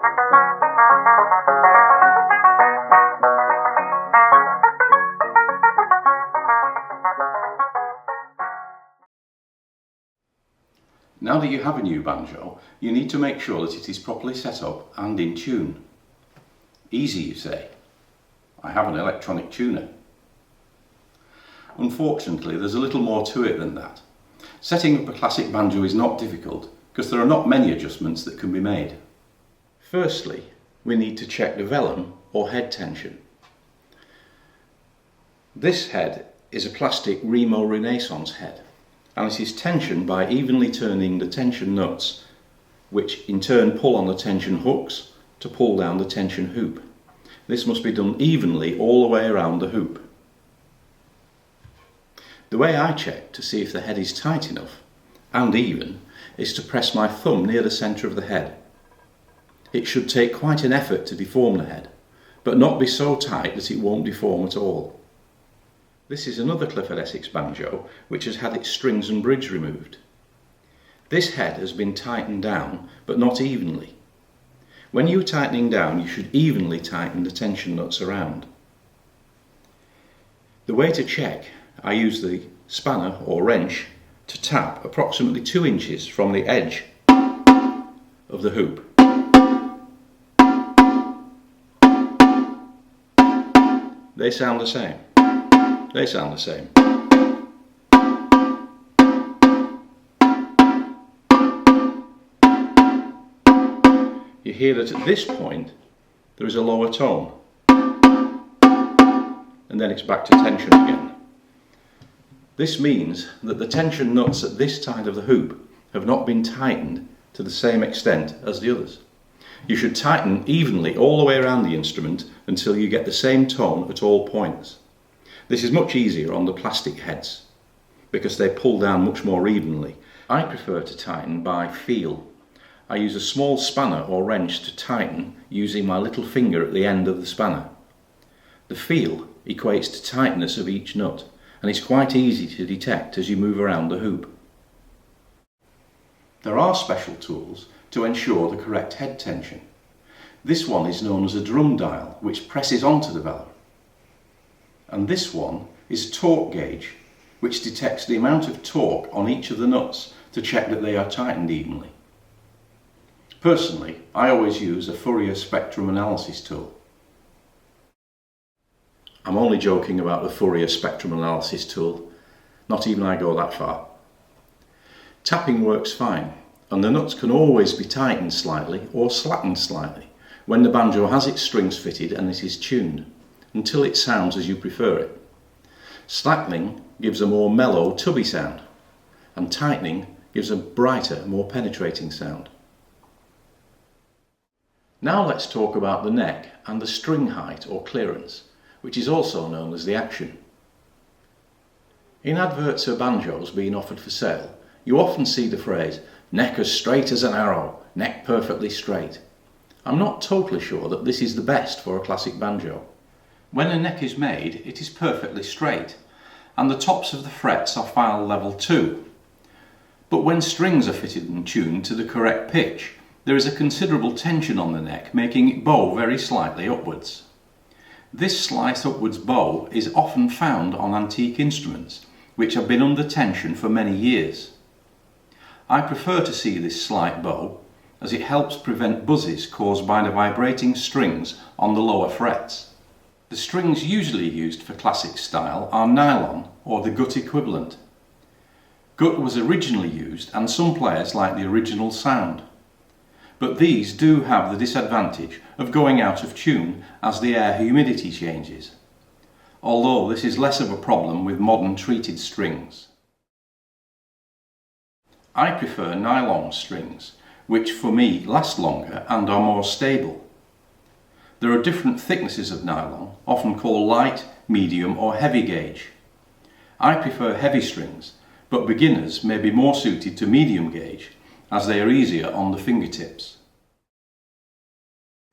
Now that you have a new banjo, you need to make sure that it is properly set up and in tune. Easy, you say? I have an electronic tuner. Unfortunately, there's a little more to it than that. Setting up a classic banjo is not difficult because there are not many adjustments that can be made. Firstly, we need to check the vellum or head tension. This head is a plastic Remo Renaissance head, and it is tensioned by evenly turning the tension nuts, which in turn pull on the tension hooks to pull down the tension hoop. This must be done evenly all the way around the hoop. The way I check to see if the head is tight enough and even is to press my thumb near the centre of the head. It should take quite an effort to deform the head, but not be so tight that it won't deform at all. This is another Clifford Essex banjo which has had its strings and bridge removed. This head has been tightened down, but not evenly. When you are tightening down, you should evenly tighten the tension nuts around. The way to check, I use the spanner or wrench to tap approximately 2 inches from the edge of the hoop. They sound the same. They sound the same. You hear that at this point there is a lower tone, and then it's back to tension again. This means that the tension nuts at this side of the hoop have not been tightened to the same extent as the others. You should tighten evenly all the way around the instrument until you get the same tone at all points. This is much easier on the plastic heads because they pull down much more evenly. I prefer to tighten by feel. I use a small spanner or wrench to tighten using my little finger at the end of the spanner. The feel equates to tightness of each nut, and it's quite easy to detect as you move around the hoop. There are special tools to ensure the correct head tension. This one is known as a drum dial, which presses onto the vellum. And this one is a torque gauge, which detects the amount of torque on each of the nuts to check that they are tightened evenly. Personally, I always use a Fourier spectrum analysis tool. I'm only joking about the Fourier spectrum analysis tool. Not even I go that far. Tapping works fine, and the nuts can always be tightened slightly or slackened slightly when the banjo has its strings fitted and it is tuned, until it sounds as you prefer it. Slackening gives a more mellow, tubby sound, and tightening gives a brighter, more penetrating sound. Now let's talk about the neck and the string height or clearance, which is also known as the action. In adverts of banjos being offered for sale, you often see the phrase, neck as straight as an arrow, neck perfectly straight. I'm not totally sure that this is the best for a classic banjo. When a neck is made, it is perfectly straight, and the tops of the frets are file level too. But when strings are fitted and tuned to the correct pitch, there is a considerable tension on the neck, making it bow very slightly upwards. This slight upwards bow is often found on antique instruments, which have been under tension for many years. I prefer to see this slight bow, as it helps prevent buzzes caused by the vibrating strings on the lower frets. The strings usually used for classic style are nylon or the gut equivalent. Gut was originally used, and some players like the original sound. But these do have the disadvantage of going out of tune as the air humidity changes, although this is less of a problem with modern treated strings. I prefer nylon strings, which for me last longer and are more stable. There are different thicknesses of nylon, often called light, medium or heavy gauge. I prefer heavy strings, but beginners may be more suited to medium gauge as they are easier on the fingertips.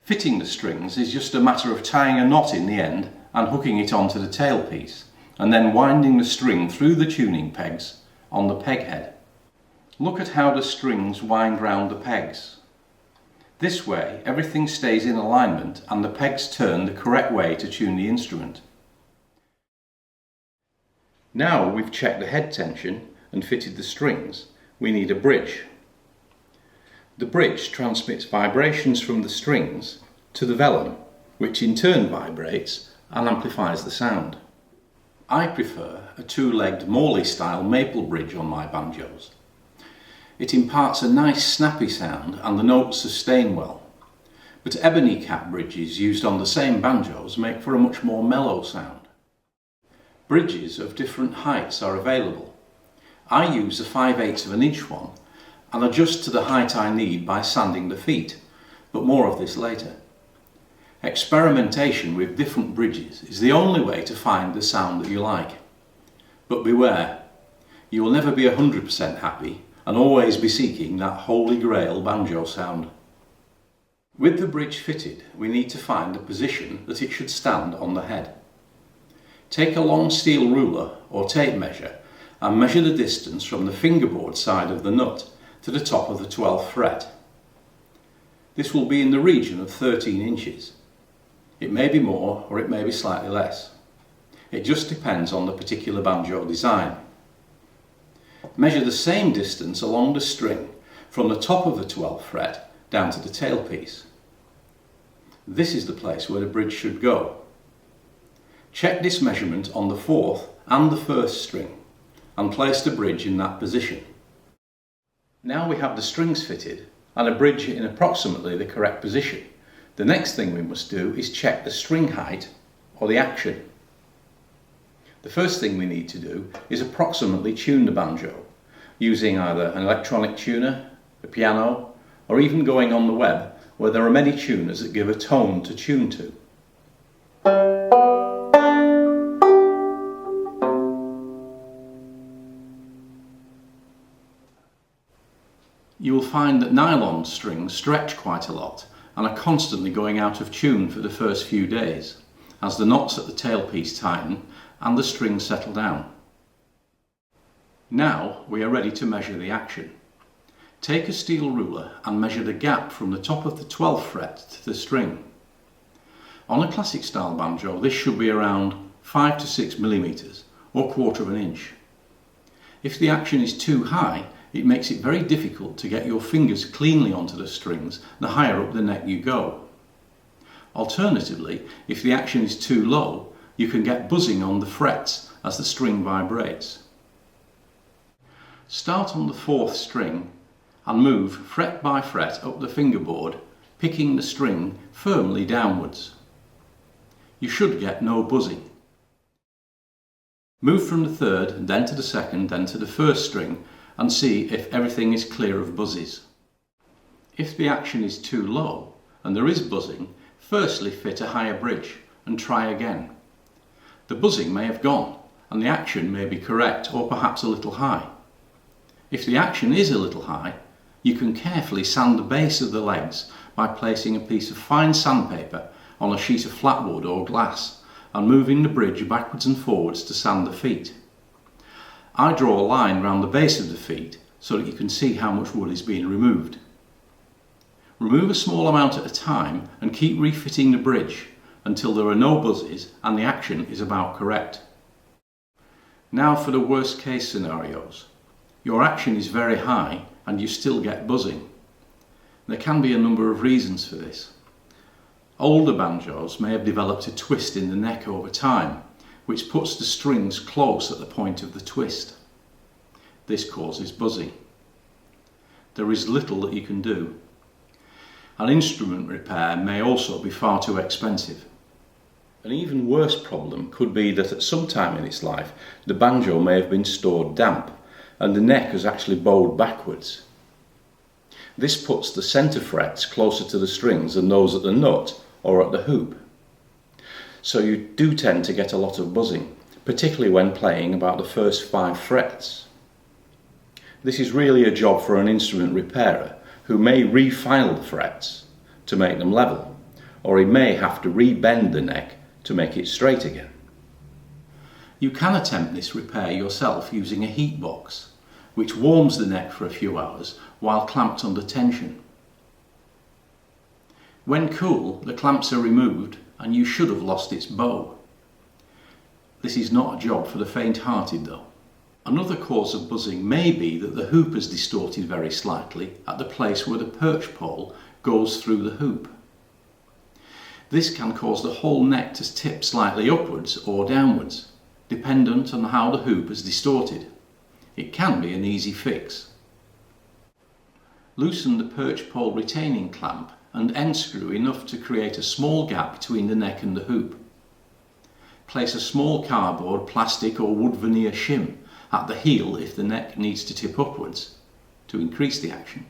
Fitting the strings is just a matter of tying a knot in the end and hooking it onto the tailpiece, and then winding the string through the tuning pegs on the peg head. Look at how the strings wind round the pegs. This way, everything stays in alignment and the pegs turn the correct way to tune the instrument. Now we've checked the head tension and fitted the strings, we need a bridge. The bridge transmits vibrations from the strings to the vellum, which in turn vibrates and amplifies the sound. I prefer a two-legged Morley-style maple bridge on my banjos. It imparts a nice snappy sound and the notes sustain well, but ebony cap bridges used on the same banjos make for a much more mellow sound. Bridges of different heights are available. I use a 5/8 of an inch one and adjust to the height I need by sanding the feet, but more of this later. Experimentation with different bridges is the only way to find the sound that you like. But beware, you will never be 100% happy and always be seeking that holy grail banjo sound. With the bridge fitted, we need to find the position that it should stand on the head. Take a long steel ruler or tape measure and measure the distance from the fingerboard side of the nut to the top of the 12th fret. This will be in the region of 13 inches. It may be more or it may be slightly less. It just depends on the particular banjo design. Measure the same distance along the string from the top of the 12th fret down to the tailpiece. This is the place where the bridge should go. Check this measurement on the 4th and the 1st string and place the bridge in that position. Now we have the strings fitted and a bridge in approximately the correct position. The next thing we must do is check the string height or the action. The first thing we need to do is approximately tune the banjo using either an electronic tuner, a piano, or even going on the web where there are many tuners that give a tone to tune to. You will find that nylon strings stretch quite a lot and are constantly going out of tune for the first few days as the knots at the tailpiece tighten and the strings settle down. Now we are ready to measure the action. Take a steel ruler and measure the gap from the top of the 12th fret to the string. On a classic style banjo this should be around 5 to 6 millimeters or 1/4 of an inch. If the action is too high, it makes it very difficult to get your fingers cleanly onto the strings the higher up the neck you go. Alternatively, if the action is too low, you can get buzzing on the frets as the string vibrates. Start on the 4th string and move fret by fret up the fingerboard, picking the string firmly downwards. You should get no buzzing. Move from the 3rd, then to the 2nd, then to the 1st string and see if everything is clear of buzzes. If the action is too low and there is buzzing, firstly fit a higher bridge and try again. The buzzing may have gone and the action may be correct or perhaps a little high. If the action is a little high, you can carefully sand the base of the legs by placing a piece of fine sandpaper on a sheet of flat wood or glass and moving the bridge backwards and forwards to sand the feet. I draw a line round the base of the feet so that you can see how much wood is being removed. Remove a small amount at a time and keep refitting the bridge until there are no buzzes and the action is about correct. Now for the worst case scenarios. Your action is very high and you still get buzzing. There can be a number of reasons for this. Older banjos may have developed a twist in the neck over time, which puts the strings close at the point of the twist. This causes buzzing. There is little that you can do. An instrument repair may also be far too expensive. An even worse problem could be that at some time in its life the banjo may have been stored damp and the neck has actually bowed backwards. This puts the centre frets closer to the strings than those at the nut or at the hoop. So you do tend to get a lot of buzzing, particularly when playing about the first 5 frets. This is really a job for an instrument repairer who may refile the frets to make them level, or he may have to re-bend the neck to make it straight again. You can attempt this repair yourself using a heat box, which warms the neck for a few hours while clamped under tension. When cool, the clamps are removed and you should have lost its bow. This is not a job for the faint-hearted though. Another cause of buzzing may be that the hoop is distorted very slightly at the place where the perch pole goes through the hoop. This can cause the whole neck to tip slightly upwards or downwards, dependent on how the hoop is distorted. It can be an easy fix. Loosen the perch pole retaining clamp and end screw enough to create a small gap between the neck and the hoop. Place a small cardboard, plastic or wood veneer shim at the heel if the neck needs to tip upwards to increase the action,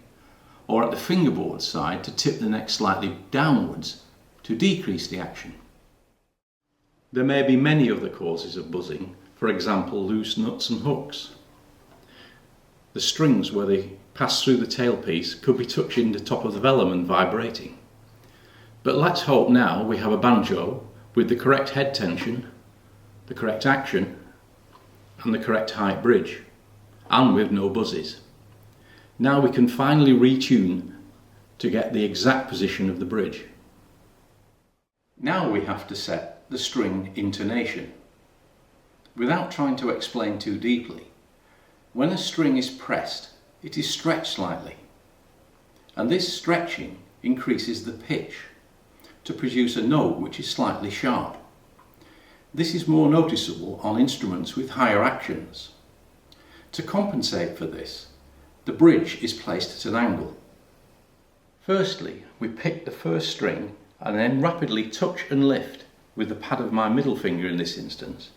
or at the fingerboard side to tip the neck slightly downwards to decrease the action. There may be many other causes of buzzing, for example loose nuts and hooks. The strings where they pass through the tailpiece could be touching the top of the vellum and vibrating. But let's hope now we have a banjo with the correct head tension, the correct action and the correct height bridge, and with no buzzes. Now we can finally retune to get the exact position of the bridge. Now we have to set the string intonation. Without trying to explain too deeply, when a string is pressed, it is stretched slightly, and this stretching increases the pitch to produce a note which is slightly sharp. This is more noticeable on instruments with higher actions. To compensate for this, the bridge is placed at an angle. Firstly, we pick the first string and then rapidly touch and lift with the pad of my middle finger in this instance.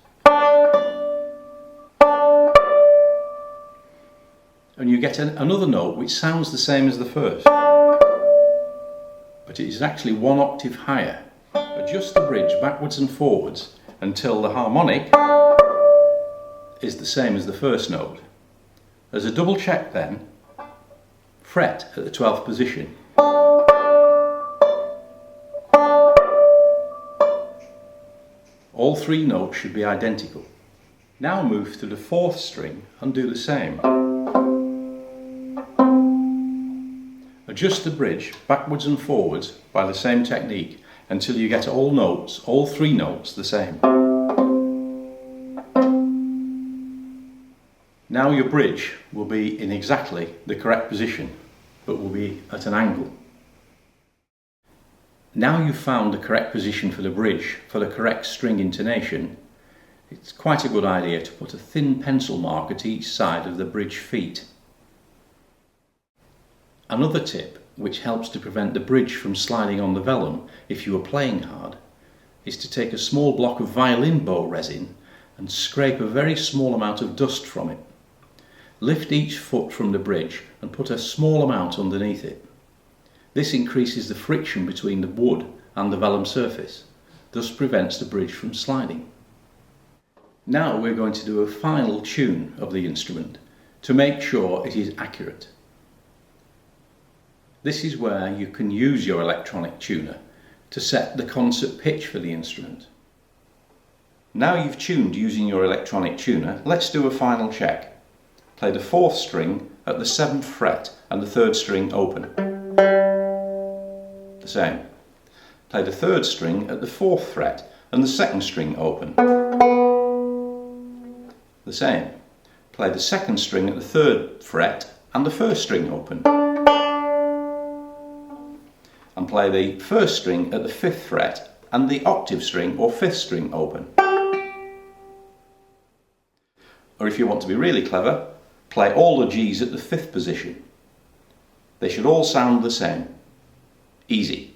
And you get another note which sounds the same as the first, but it is actually one octave higher. Adjust the bridge backwards and forwards until the harmonic is the same as the first note. As a double check then, fret at the 12th position. All three notes should be identical. Now move to the 4th string and do the same. Adjust the bridge backwards and forwards by the same technique until you get all notes, all three notes, the same. Now your bridge will be in exactly the correct position, but will be at an angle. Now you've found the correct position for the bridge, for the correct string intonation, it's quite a good idea to put a thin pencil mark at each side of the bridge feet. Another tip, which helps to prevent the bridge from sliding on the vellum if you are playing hard, is to take a small block of violin bow resin and scrape a very small amount of dust from it. Lift each foot from the bridge and put a small amount underneath it. This increases the friction between the wood and the vellum surface, thus prevents the bridge from sliding. Now we're going to do a final tune of the instrument to make sure it is accurate. This is where you can use your electronic tuner to set the concert pitch for the instrument. Now you've tuned using your electronic tuner, let's do a final check. Play the 4th string at the 7th fret and the 3rd string open. The same. Play the 3rd string at the 4th fret and the 2nd string open. The same. Play the 2nd string at the 3rd fret and the 1st string open. And play the 1st string at the 5th fret and the octave string or 5th string open. Or if you want to be really clever, play all the G's at the 5th position. They should all sound the same. Easy.